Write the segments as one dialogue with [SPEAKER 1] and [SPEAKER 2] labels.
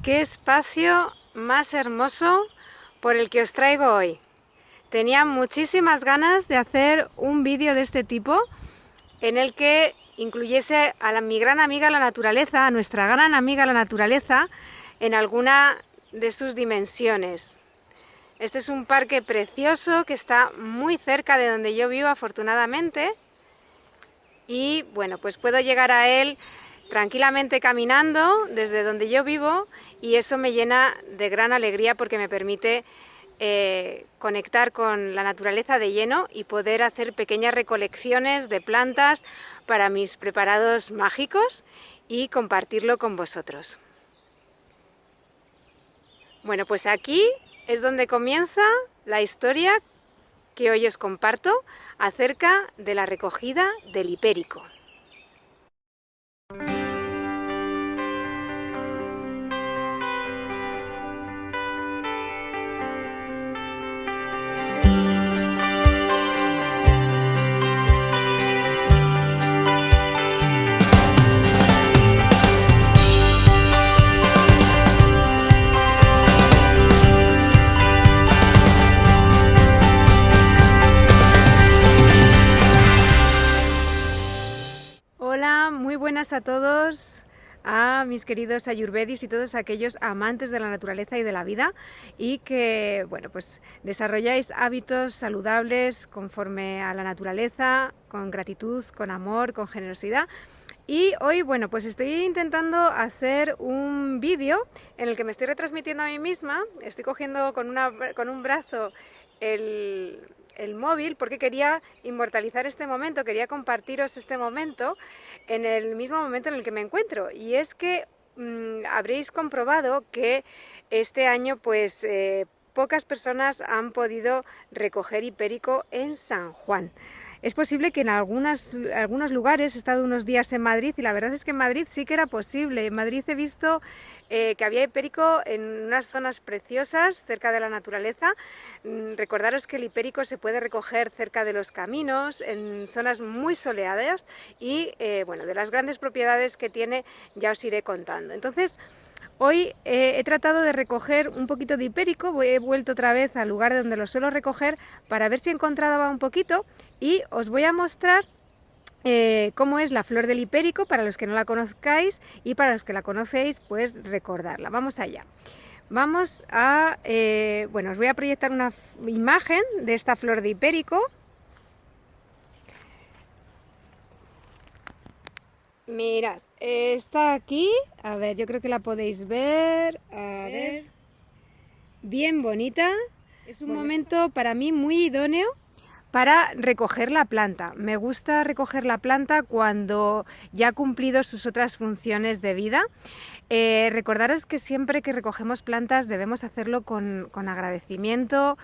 [SPEAKER 1] Qué espacio más hermoso por el que os traigo hoy. Tenía muchísimas ganas de hacer un vídeo de este tipo en el que incluyese a mi gran amiga la naturaleza, a nuestra gran amiga la naturaleza, en alguna de sus dimensiones. Este es un parque precioso que está muy cerca de donde yo vivo, afortunadamente, y bueno, pues puedo llegar a él tranquilamente caminando desde donde yo vivo, y eso me llena de gran alegría porque me permite conectar con la naturaleza de lleno y poder hacer pequeñas recolecciones de plantas para mis preparados mágicos y compartirlo con vosotros. Bueno, pues aquí es donde comienza la historia que hoy os comparto acerca de la recogida del hipérico. Hola, muy buenas a todos, a mis queridos ayurvedis y todos aquellos amantes de la naturaleza y de la vida, y que, bueno, pues desarrolláis hábitos saludables conforme a la naturaleza, con gratitud, con amor, con generosidad. Y hoy, bueno, pues estoy intentando hacer un vídeo en el que me estoy retransmitiendo a mí misma. Estoy cogiendo con un brazo el móvil porque quería inmortalizar este momento, quería compartiros este momento en el mismo momento en el que me encuentro. Y es que habréis comprobado que este año pues pocas personas han podido recoger hipérico en San Juan. Es posible que en algunos lugares, he estado unos días en Madrid y la verdad es que en Madrid sí que era posible. En Madrid he visto que había hipérico en unas zonas preciosas cerca de la naturaleza. Recordaros que el hipérico se puede recoger cerca de los caminos, en zonas muy soleadas y bueno, de las grandes propiedades que tiene ya os iré contando. Entonces, hoy he tratado de recoger un poquito de hipérico, he vuelto otra vez al lugar donde lo suelo recoger para ver si encontraba un poquito, y os voy a mostrar cómo es la flor del hipérico para los que no la conozcáis, y para los que la conocéis pues recordarla. Vamos allá. Vamos a, bueno, os voy a proyectar una imagen de esta flor de hipérico. Mirad, está aquí, a ver, yo creo que la podéis ver, a ver, bien bonita. Es un momento para mí muy idóneo para recoger la planta. Me gusta recoger la planta cuando ya ha cumplido sus otras funciones de vida. Recordaros que siempre que recogemos plantas debemos hacerlo con agradecimiento,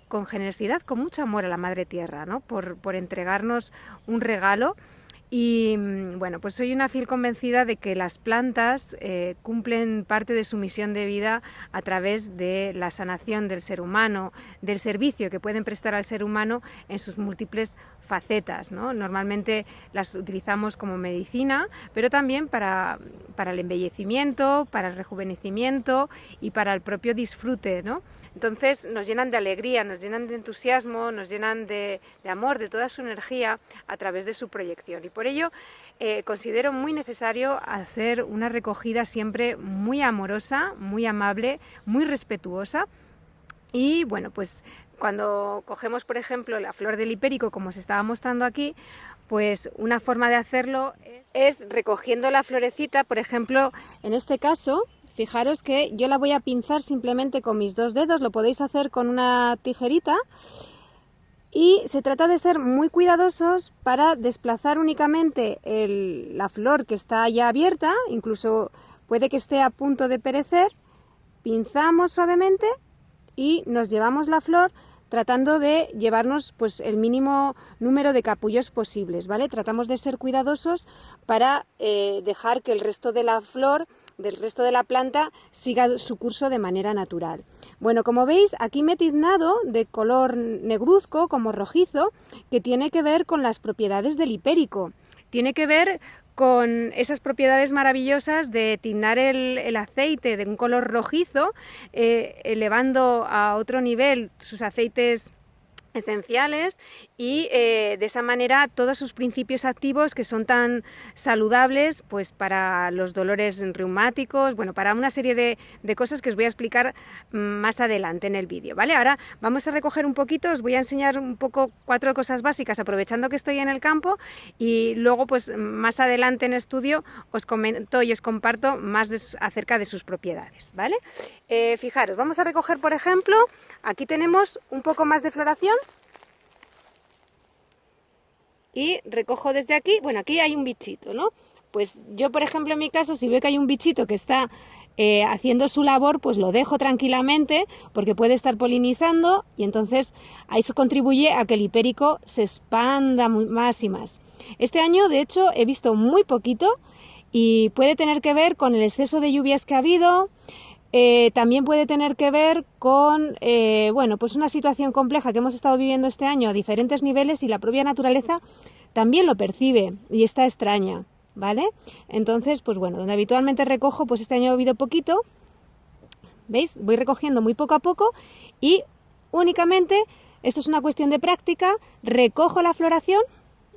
[SPEAKER 1] con generosidad, con mucho amor a la Madre Tierra, ¿no? por entregarnos un regalo. Y bueno, pues soy una fiel convencida de que las plantas cumplen parte de su misión de vida a través de la sanación del ser humano, del servicio que pueden prestar al ser humano en sus múltiples facetas, ¿no? Normalmente las utilizamos como medicina, pero también para el embellecimiento, para el rejuvenecimiento y para el propio disfrute, ¿no? Entonces nos llenan de alegría, nos llenan de entusiasmo, nos llenan de amor, de toda su energía a través de su proyección. Y por ello considero muy necesario hacer una recogida siempre muy amorosa, muy amable, muy respetuosa. Y bueno, pues cuando cogemos, por ejemplo, la flor del hipérico, como os estaba mostrando aquí, pues una forma de hacerlo es recogiendo la florecita, por ejemplo, en este caso. Fijaros que yo la voy a pinzar simplemente con mis dos dedos, lo podéis hacer con una tijerita, y se trata de ser muy cuidadosos para desplazar únicamente la flor que está ya abierta, incluso puede que esté a punto de perecer. Pinzamos suavemente y nos llevamos la flor, tratando de llevarnos pues el mínimo número de capullos posibles, ¿vale? Tratamos de ser cuidadosos para dejar que el resto de la flor, del resto de la planta, siga su curso de manera natural. Bueno, como veis, aquí me he tiznado de color negruzco, como rojizo, que tiene que ver con las propiedades del hipérico. Tiene que ver con esas propiedades maravillosas de tiznar el aceite de un color rojizo, elevando a otro nivel sus aceites esenciales y de esa manera todos sus principios activos que son tan saludables pues para los dolores reumáticos, bueno, para una serie de cosas que os voy a explicar más adelante en el vídeo, ¿vale? Ahora vamos a recoger un poquito, os voy a enseñar un poco 4 cosas básicas aprovechando que estoy en el campo y luego pues más adelante en estudio os comento y os comparto más acerca de sus propiedades, ¿vale? Fijaros, vamos a recoger por ejemplo, aquí tenemos un poco más de floración. Y recojo desde aquí, bueno, aquí hay un bichito, ¿no? Pues yo, por ejemplo, en mi caso, si veo que hay un bichito que está haciendo su labor, pues lo dejo tranquilamente porque puede estar polinizando y entonces a eso contribuye a que el hipérico se expanda más y más. Este año, de hecho, he visto muy poquito y puede tener que ver con el exceso de lluvias que ha habido. También puede tener que ver con bueno, pues una situación compleja que hemos estado viviendo este año a diferentes niveles y la propia naturaleza también lo percibe y está extraña, ¿vale? Entonces, pues bueno, donde habitualmente recojo, pues este año ha habido poquito, ¿veis? Voy recogiendo muy poco a poco y únicamente, esto es una cuestión de práctica, recojo la floración,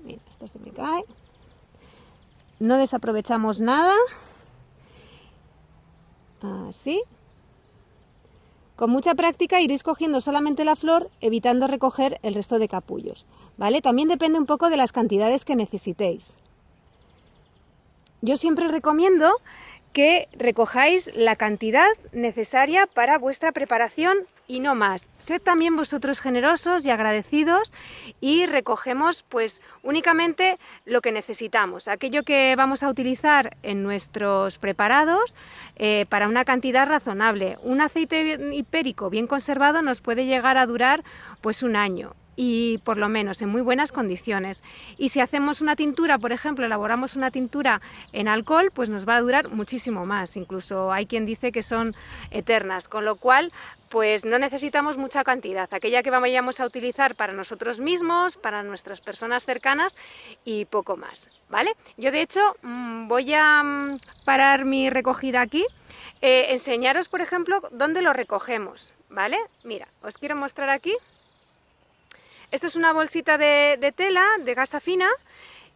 [SPEAKER 1] mira, esto se me cae, no desaprovechamos nada. Así. Con mucha práctica iréis cogiendo solamente la flor, evitando recoger el resto de capullos, ¿vale? También depende un poco de las cantidades que necesitéis. Yo siempre recomiendo que recojáis la cantidad necesaria para vuestra preparación y no más. Sed también vosotros generosos y agradecidos y recogemos pues únicamente lo que necesitamos, aquello que vamos a utilizar en nuestros preparados para una cantidad razonable. Un aceite hipérico bien conservado nos puede llegar a durar pues un año. Y por lo menos en muy buenas condiciones. Y si hacemos una tintura, por ejemplo, elaboramos una tintura en alcohol, pues nos va a durar muchísimo más. Incluso hay quien dice que son eternas, con lo cual pues no necesitamos mucha cantidad, aquella que vayamos a utilizar para nosotros mismos, para nuestras personas cercanas y poco más, ¿vale? Yo de hecho voy a parar mi recogida aquí, enseñaros por ejemplo dónde lo recogemos, ¿vale? Mira, os quiero mostrar aquí. Esto es una bolsita de tela, de gasa fina,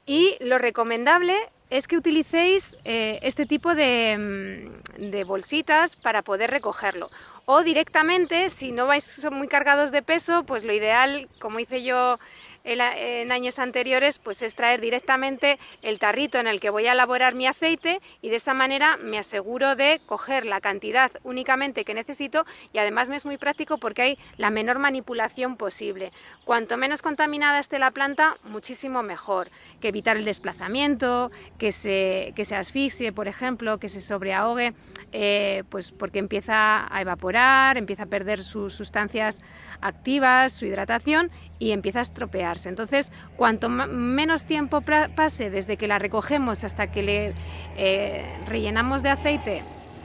[SPEAKER 1] y lo recomendable es que utilicéis este tipo de bolsitas para poder recogerlo. O directamente, si no son muy cargados de peso, pues lo ideal, como hice yo en años anteriores, pues es traer directamente el tarrito en el que voy a elaborar mi aceite y de esa manera me aseguro de coger la cantidad únicamente que necesito y además me es muy práctico porque hay la menor manipulación posible. Cuanto menos contaminada esté la planta, muchísimo mejor. Que evitar el desplazamiento, que se asfixie, por ejemplo, que se sobreahogue, pues porque empieza a evaporar, empieza a perder sus sustancias activas, su hidratación y empieza a estropearse. Entonces, cuanto menos tiempo pase desde que la recogemos hasta que le rellenamos de aceite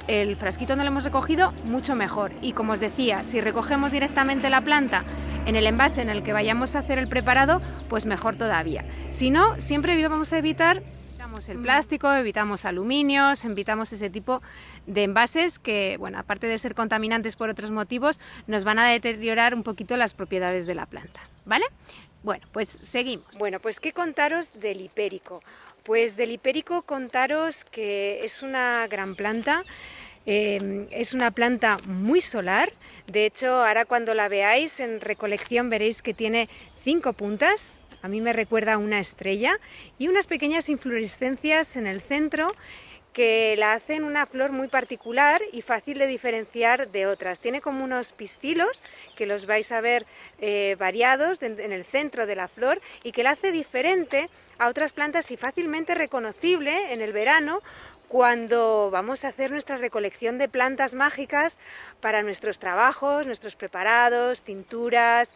[SPEAKER 1] el frasquito donde lo hemos recogido, mucho mejor. Y como os decía, si recogemos directamente la planta en el envase en el que vayamos a hacer el preparado, pues mejor todavía. Si no, siempre vamos a evitar el plástico, evitamos aluminios, evitamos ese tipo de envases que, bueno, aparte de ser contaminantes por otros motivos, nos van a deteriorar un poquito las propiedades de la planta, ¿vale? Bueno, pues seguimos. Bueno, pues ¿qué contaros del hipérico? Pues del hipérico contaros que es una gran planta, es una planta muy solar. De hecho, ahora cuando la veáis en recolección veréis que tiene 5 puntas. A mí me recuerda a una estrella y unas pequeñas inflorescencias en el centro que la hacen una flor muy particular y fácil de diferenciar de otras. Tiene como unos pistilos que los vais a ver variados en el centro de la flor y que la hace diferente a otras plantas y fácilmente reconocible en el verano cuando vamos a hacer nuestra recolección de plantas mágicas para nuestros trabajos, nuestros preparados, tinturas,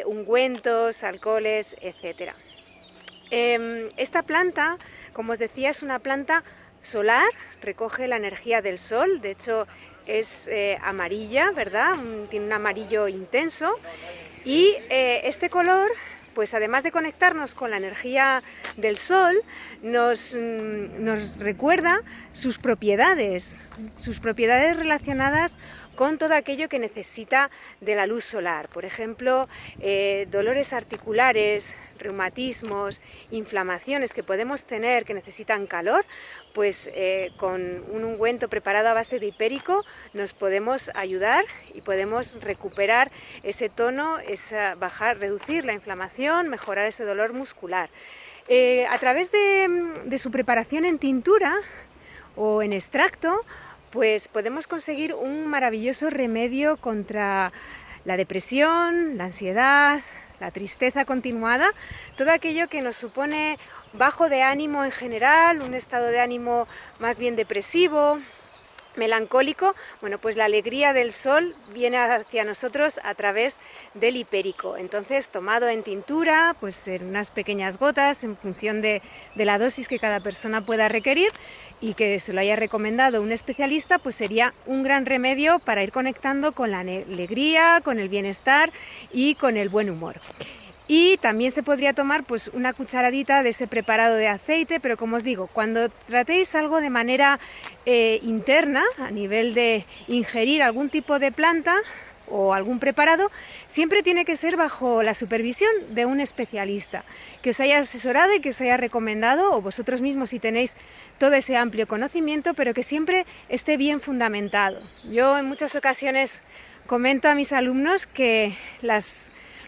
[SPEAKER 1] ungüentos, alcoholes, etc. Esta planta, como os decía, es una planta solar, recoge la energía del sol, de hecho es amarilla, ¿verdad? Tiene un amarillo intenso y este color pues además de conectarnos con la energía del sol, nos recuerda sus propiedades relacionadas con todo aquello que necesita de la luz solar. Por ejemplo, dolores articulares, reumatismos, inflamaciones que podemos tener que necesitan calor, pues con un ungüento preparado a base de hipérico nos podemos ayudar y podemos recuperar ese tono, reducir la inflamación, mejorar ese dolor muscular. A través de su preparación en tintura o en extracto, pues podemos conseguir un maravilloso remedio contra la depresión, la ansiedad, la tristeza continuada, todo aquello que nos supone bajo de ánimo en general, un estado de ánimo más bien depresivo, melancólico. Bueno, pues la alegría del sol viene hacia nosotros a través del hipérico. Entonces, tomado en tintura, pues en unas pequeñas gotas, en función de la dosis que cada persona pueda requerir, y que se lo haya recomendado un especialista, pues sería un gran remedio para ir conectando con la alegría, con el bienestar y con el buen humor. Y también se podría tomar pues una cucharadita de ese preparado de aceite, pero como os digo, cuando tratéis algo de manera interna, a nivel de ingerir algún tipo de planta o algún preparado, siempre tiene que ser bajo la supervisión de un especialista, que os haya asesorado y que os haya recomendado, o vosotros mismos si tenéis todo ese amplio conocimiento, pero que siempre esté bien fundamentado. Yo en muchas ocasiones comento a mis alumnos que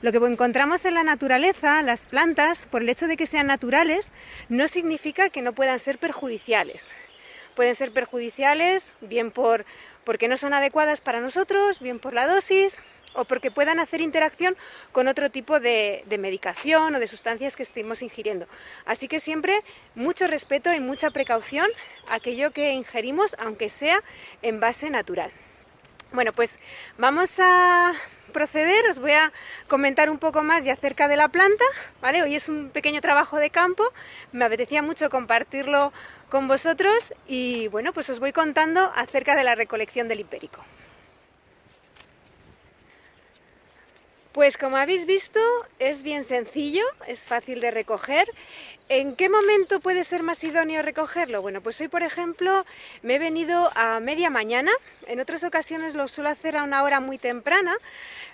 [SPEAKER 1] lo que encontramos en la naturaleza, las plantas, por el hecho de que sean naturales, no significa que no puedan ser perjudiciales. Pueden ser perjudiciales bien porque no son adecuadas para nosotros, bien por la dosis, o porque puedan hacer interacción con otro tipo de medicación o de sustancias que estemos ingiriendo. Así que siempre mucho respeto y mucha precaución a aquello que ingerimos, aunque sea en base natural. Bueno, pues vamos a proceder, os voy a comentar un poco más ya acerca de la planta, ¿vale? Hoy es un pequeño trabajo de campo, me apetecía mucho compartirlo con vosotros y bueno, pues os voy contando acerca de la recolección del hipérico. Pues como habéis visto, es bien sencillo, es fácil de recoger. ¿En qué momento puede ser más idóneo recogerlo? Bueno, pues hoy, por ejemplo, me he venido a media mañana. En otras ocasiones lo suelo hacer a una hora muy temprana.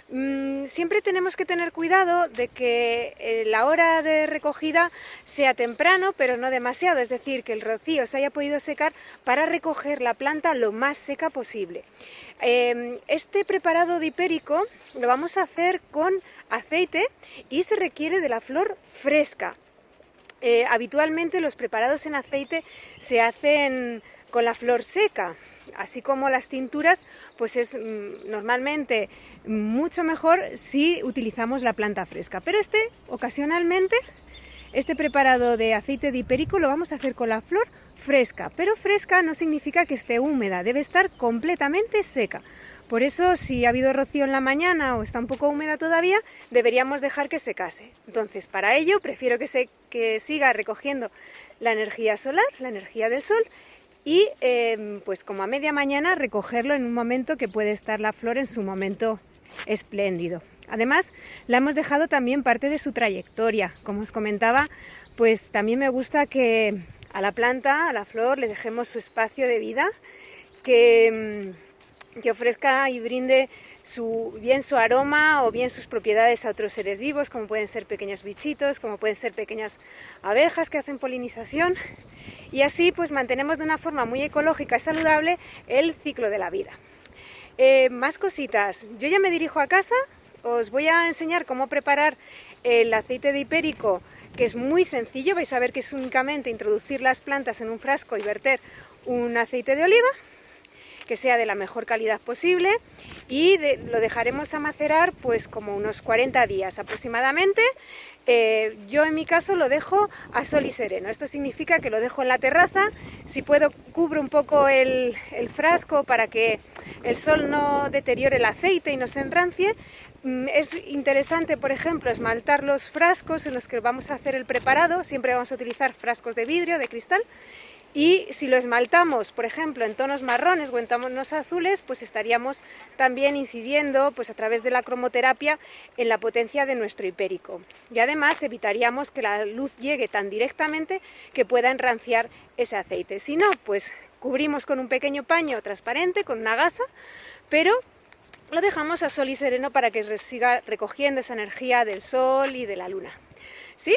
[SPEAKER 1] Siempre tenemos que tener cuidado de que la hora de recogida sea temprano, pero no demasiado. Es decir, que el rocío se haya podido secar para recoger la planta lo más seca posible. Este preparado de hipérico lo vamos a hacer con aceite y se requiere de la flor fresca. Habitualmente los preparados en aceite se hacen con la flor seca, así como las tinturas, pues es normalmente mucho mejor si utilizamos la planta fresca. Pero ocasionalmente, este preparado de aceite de hipérico lo vamos a hacer con la flor fresca, pero fresca no significa que esté húmeda, debe estar completamente seca. Por eso, si ha habido rocío en la mañana o está un poco húmeda todavía, deberíamos dejar que secase. Entonces, para ello, prefiero que siga recogiendo la energía solar, la energía del sol, y pues como a media mañana recogerlo en un momento que puede estar la flor en su momento espléndido. Además, la hemos dejado también parte de su trayectoria. Como os comentaba, pues también me gusta que a la planta, a la flor, le dejemos su espacio de vida, que ofrezca y brinde bien su aroma o bien sus propiedades a otros seres vivos, como pueden ser pequeños bichitos, como pueden ser pequeñas abejas que hacen polinización, y así pues mantenemos de una forma muy ecológica y saludable el ciclo de la vida. Más cositas, yo ya me dirijo a casa, os voy a enseñar cómo preparar el aceite de hipérico, que es muy sencillo. Vais a ver que es únicamente introducir las plantas en un frasco y verter un aceite de oliva, que sea de la mejor calidad posible, y lo dejaremos a macerar pues como unos 40 días aproximadamente. Yo en mi caso lo dejo a sol y sereno. Esto significa que lo dejo en la terraza, si puedo cubro un poco el frasco para que el sol no deteriore el aceite y no se enrancie. Es interesante, por ejemplo, esmaltar los frascos en los que vamos a hacer el preparado. Siempre vamos a utilizar frascos de vidrio, de cristal, Y si lo esmaltamos, por ejemplo, en tonos marrones o en tonos azules, pues estaríamos también incidiendo, pues a través de la cromoterapia, en la potencia de nuestro hipérico. Y además evitaríamos que la luz llegue tan directamente que pueda enranciar ese aceite. Si no, pues cubrimos con un pequeño paño transparente, con una gasa, pero lo dejamos a sol y sereno para que siga recogiendo esa energía del sol y de la luna. ¿Sí?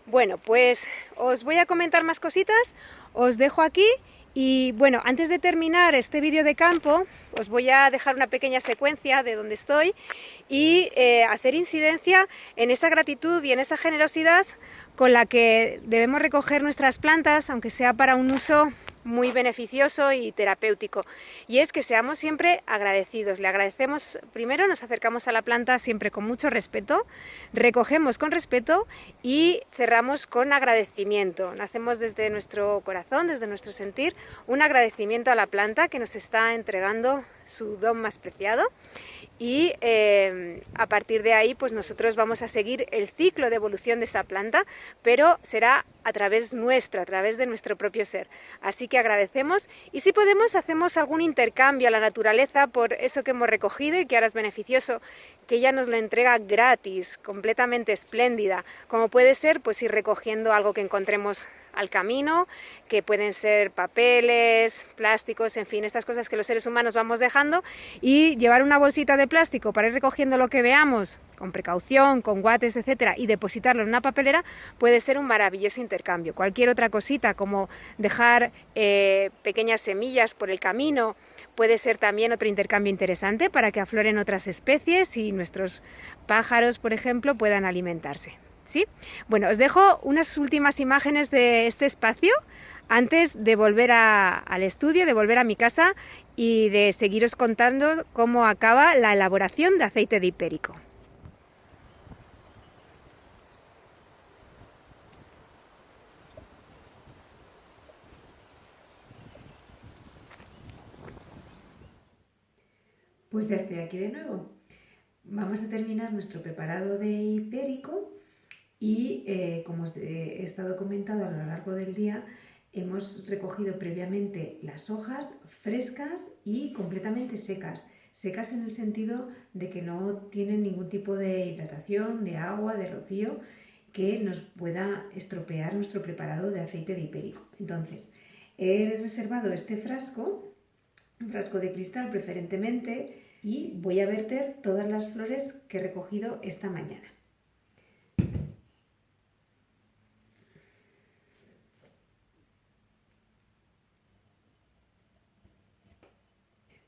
[SPEAKER 1] Bueno, pues os voy a comentar más cositas, os dejo aquí y bueno, antes de terminar este vídeo de campo, os voy a dejar una pequeña secuencia de donde estoy y hacer incidencia en esa gratitud y en esa generosidad con la que debemos recoger nuestras plantas, aunque sea para un uso muy beneficioso y terapéutico, y es que seamos siempre agradecidos. Le agradecemos primero, nos acercamos a la planta siempre con mucho respeto, recogemos con respeto y cerramos con agradecimiento. Hacemos desde nuestro corazón, desde nuestro sentir, un agradecimiento a la planta que nos está entregando su don más preciado. Y a partir de ahí pues nosotros vamos a seguir el ciclo de evolución de esa planta, pero será a través nuestro, a través de nuestro propio ser. Así que agradecemos y si podemos hacemos algún intercambio a la naturaleza por eso que hemos recogido y que ahora es beneficioso, que ella nos lo entrega gratis, completamente espléndida, como puede ser pues ir recogiendo algo que encontremos al camino, que pueden ser papeles, plásticos, en fin, estas cosas que los seres humanos vamos dejando, y llevar una bolsita de plástico para ir recogiendo lo que veamos, con precaución, con guantes, etcétera, y depositarlo en una papelera, puede ser un maravilloso intercambio. Cualquier otra cosita, como dejar pequeñas semillas por el camino, puede ser también otro intercambio interesante para que afloren otras especies y nuestros pájaros, por ejemplo, puedan alimentarse. ¿Sí? Bueno, os dejo unas últimas imágenes de este espacio antes de volver al estudio, de volver a mi casa y de seguiros contando cómo acaba la elaboración de aceite de hipérico.
[SPEAKER 2] Pues ya estoy aquí de nuevo. Vamos a terminar nuestro preparado de hipérico y como os he estado comentando a lo largo del día, hemos recogido previamente las hojas frescas y completamente secas. Secas en el sentido de que no tienen ningún tipo de hidratación, de agua, de rocío que nos pueda estropear nuestro preparado de aceite de hipérico. Entonces, he reservado este frasco, un frasco de cristal preferentemente, y voy a verter todas las flores que he recogido esta mañana.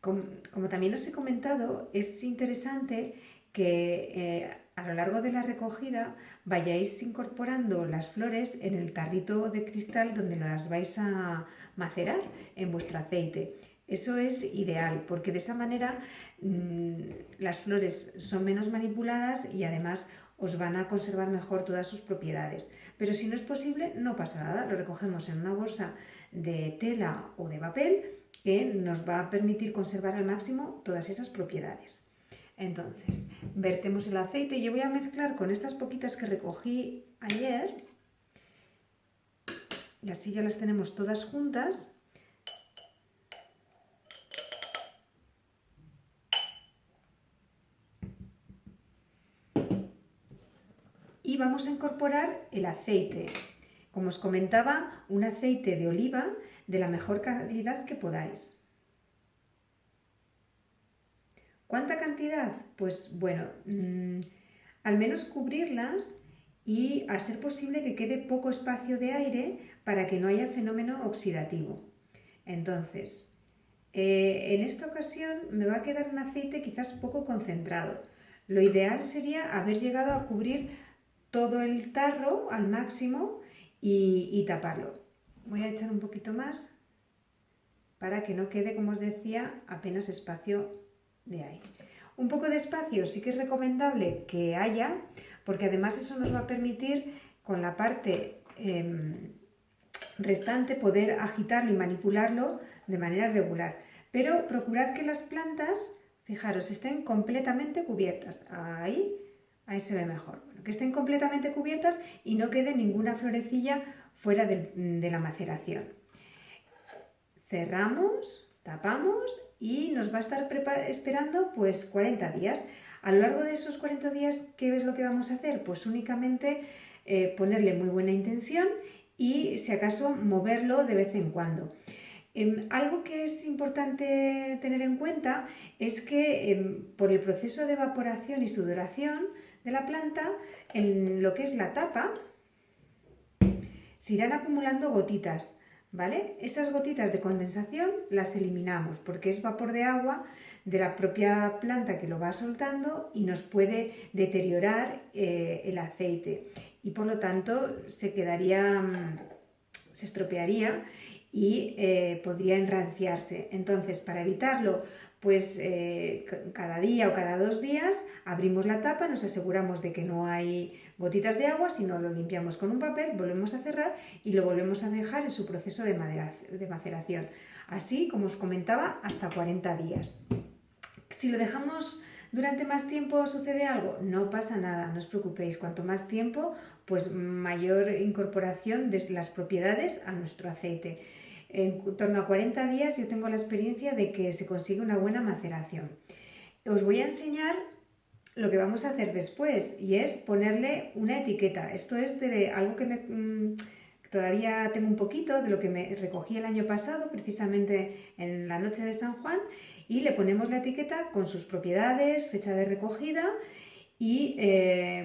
[SPEAKER 2] Como también os he comentado, es interesante que a lo largo de la recogida vayáis incorporando las flores en el tarrito de cristal donde las vais a macerar en vuestro aceite. Eso es ideal porque de esa manera las flores son menos manipuladas y además os van a conservar mejor todas sus propiedades. Pero si no es posible, no pasa nada, lo recogemos en una bolsa de tela o de papel que nos va a permitir conservar al máximo todas esas propiedades. Entonces, vertemos el aceite y yo voy a mezclar con estas poquitas que recogí ayer y así ya las tenemos todas juntas. Y vamos a incorporar el aceite. Como os comentaba, un aceite de oliva de la mejor calidad que podáis. ¿Cuánta cantidad? Pues bueno, al menos cubrirlas y a ser posible que quede poco espacio de aire para que no haya fenómeno oxidativo. Entonces, en esta ocasión me va a quedar un aceite quizás poco concentrado. Lo ideal sería haber llegado a cubrir todo el tarro al máximo y taparlo. Voy a echar un poquito más para que no quede, como os decía, apenas espacio de aire. Un poco de espacio sí que es recomendable que haya, porque además eso nos va a permitir con la parte restante poder agitarlo y manipularlo de manera regular. Pero procurad que las plantas, fijaros, estén completamente cubiertas. Ahí se ve mejor. Que estén completamente cubiertas y no quede ninguna florecilla fuera de la maceración. cerramos, tapamos y nos va a estar esperando pues 40 días. A lo largo de esos 40 días, ¿qué es lo que vamos a hacer? Pues únicamente ponerle muy buena intención y si acaso moverlo de vez en cuando. Algo que es importante tener en cuenta es que por el proceso de evaporación y sudoración de la planta, en lo que es la tapa, se irán acumulando gotitas, ¿vale? Esas gotitas de condensación las eliminamos porque es vapor de agua de la propia planta que lo va soltando y nos puede deteriorar el aceite y por lo tanto se estropearía y podría enranciarse. Entonces, para evitarlo, pues cada día o cada 2 días abrimos la tapa, nos aseguramos de que no hay gotitas de agua, sino lo limpiamos con un papel, volvemos a cerrar y lo volvemos a dejar en su proceso de maceración. Así, como os comentaba, hasta 40 días. Si lo dejamos durante más tiempo, ¿sucede algo? No pasa nada, no os preocupéis. Cuanto más tiempo, pues mayor incorporación de las propiedades a nuestro aceite. En torno a 40 días yo tengo la experiencia de que se consigue una buena maceración. Os voy a enseñar lo que vamos a hacer después y es ponerle una etiqueta. Esto es de algo que todavía tengo un poquito de lo que me recogí el año pasado, precisamente en la noche de San Juan, y le ponemos la etiqueta con sus propiedades, fecha de recogida y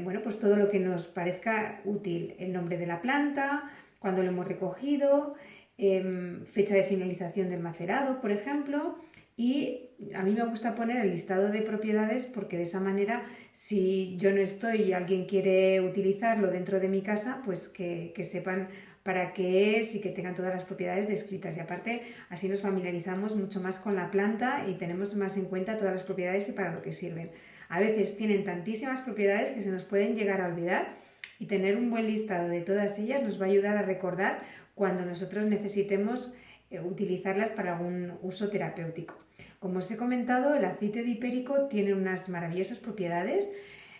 [SPEAKER 2] bueno, pues todo lo que nos parezca útil, el nombre de la planta, cuándo lo hemos recogido, fecha de finalización del macerado, por ejemplo, y a mí me gusta poner el listado de propiedades porque de esa manera, si yo no estoy y alguien quiere utilizarlo dentro de mi casa, pues que sepan para qué es y que tengan todas las propiedades descritas. Y aparte, así nos familiarizamos mucho más con la planta y tenemos más en cuenta todas las propiedades y para lo que sirven. A veces tienen tantísimas propiedades que se nos pueden llegar a olvidar y tener un buen listado de todas ellas nos va a ayudar a recordar cuando nosotros necesitemos utilizarlas para algún uso terapéutico. Como os he comentado, el aceite de hipérico tiene unas maravillosas propiedades,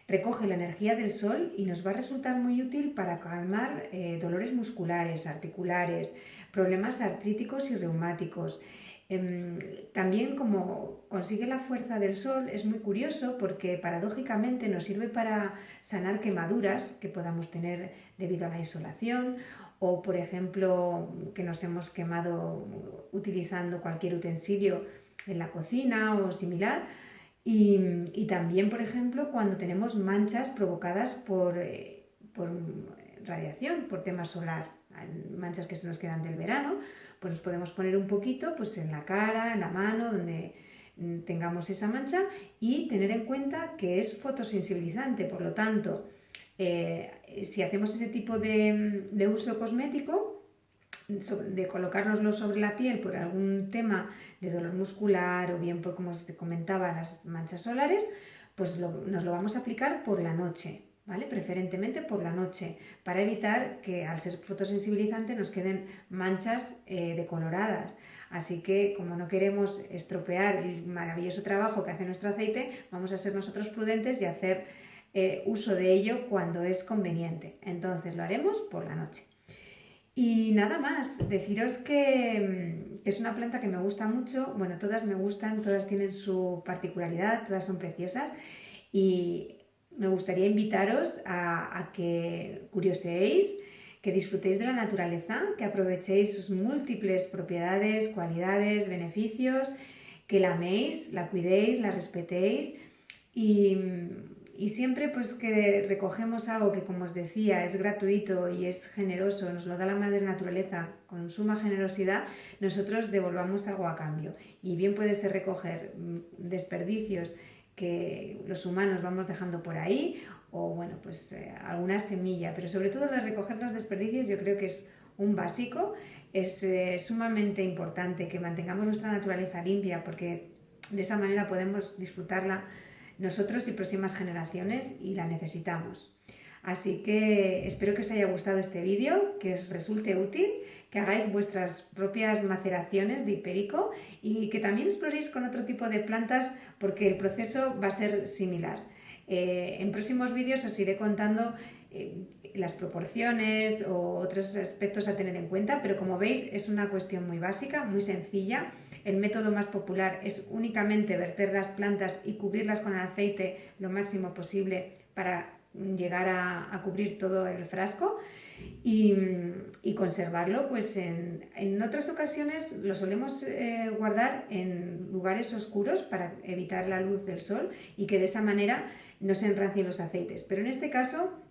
[SPEAKER 2] recoge la energía del sol y nos va a resultar muy útil para calmar dolores musculares, articulares, problemas artríticos y reumáticos. También como consigue la fuerza del sol es muy curioso porque paradójicamente nos sirve para sanar quemaduras que podamos tener debido a la insolación o por ejemplo que nos hemos quemado utilizando cualquier utensilio en la cocina o similar y también por ejemplo cuando tenemos manchas provocadas por radiación, por tema solar, manchas que se nos quedan del verano, pues nos podemos poner un poquito pues en la cara, en la mano, donde tengamos esa mancha y tener en cuenta que es fotosensibilizante, por lo tanto si hacemos ese tipo de uso cosmético, de colocárnoslo sobre la piel por algún tema de dolor muscular o bien por, como os comentaba, las manchas solares, pues nos lo vamos a aplicar por la noche, ¿vale? Preferentemente por la noche, para evitar que al ser fotosensibilizante nos queden manchas decoloradas. Así que como no queremos estropear el maravilloso trabajo que hace nuestro aceite, vamos a ser nosotros prudentes y hacer uso de ello cuando es conveniente. Entonces lo haremos por la noche. Y nada más, deciros que es una planta que me gusta mucho, bueno, todas me gustan, todas tienen su particularidad, todas son preciosas y me gustaría invitaros a que curioseéis, que disfrutéis de la naturaleza, que aprovechéis sus múltiples propiedades, cualidades, beneficios, que la améis, la cuidéis, la respetéis y siempre pues que recogemos algo que, como os decía, es gratuito y es generoso, nos lo da la madre naturaleza con suma generosidad, nosotros devolvamos algo a cambio. Y bien puede ser recoger desperdicios que los humanos vamos dejando por ahí o bueno, pues alguna semilla, pero sobre todo el recoger los desperdicios yo creo que es un básico, es sumamente importante que mantengamos nuestra naturaleza limpia porque de esa manera podemos disfrutarla nosotros y próximas generaciones y la necesitamos. Así que espero que os haya gustado este vídeo, que os resulte útil, que hagáis vuestras propias maceraciones de hipérico y que también exploréis con otro tipo de plantas porque el proceso va a ser similar. En próximos vídeos os iré contando las proporciones o otros aspectos a tener en cuenta, pero como veis es una cuestión muy básica, muy sencilla. El método más popular es únicamente verter las plantas y cubrirlas con el aceite lo máximo posible para llegar a cubrir todo el frasco y conservarlo. Pues en otras ocasiones lo solemos guardar en lugares oscuros para evitar la luz del sol y que de esa manera no se enrancien los aceites, pero en este caso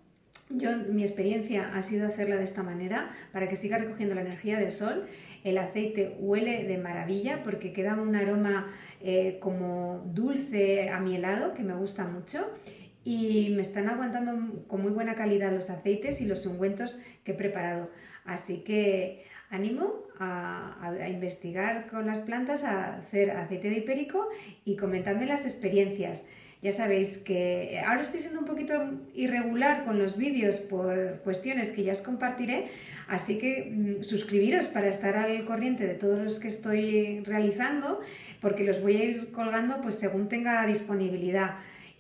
[SPEAKER 2] mi experiencia ha sido hacerla de esta manera para que siga recogiendo la energía del sol. El aceite huele de maravilla porque queda un aroma como dulce, amielado, que me gusta mucho, y me están aguantando con muy buena calidad los aceites y los ungüentos que he preparado. Así que animo a investigar con las plantas, a hacer aceite de hipérico y comentadme las experiencias. Ya sabéis que ahora estoy siendo un poquito irregular con los vídeos por cuestiones que ya os compartiré, así que suscribiros para estar al corriente de todos los que estoy realizando, porque los voy a ir colgando pues según tenga disponibilidad.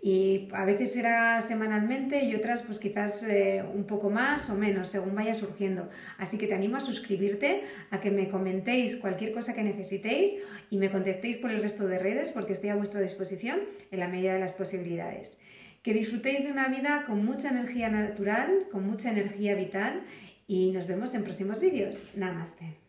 [SPEAKER 2] Y a veces será semanalmente y otras pues quizás un poco más o menos según vaya surgiendo. Así que te animo a suscribirte, a que me comentéis cualquier cosa que necesitéis y me contactéis por el resto de redes porque estoy a vuestra disposición en la medida de las posibilidades. Que disfrutéis de una vida con mucha energía natural, con mucha energía vital y nos vemos en próximos vídeos. Namaste.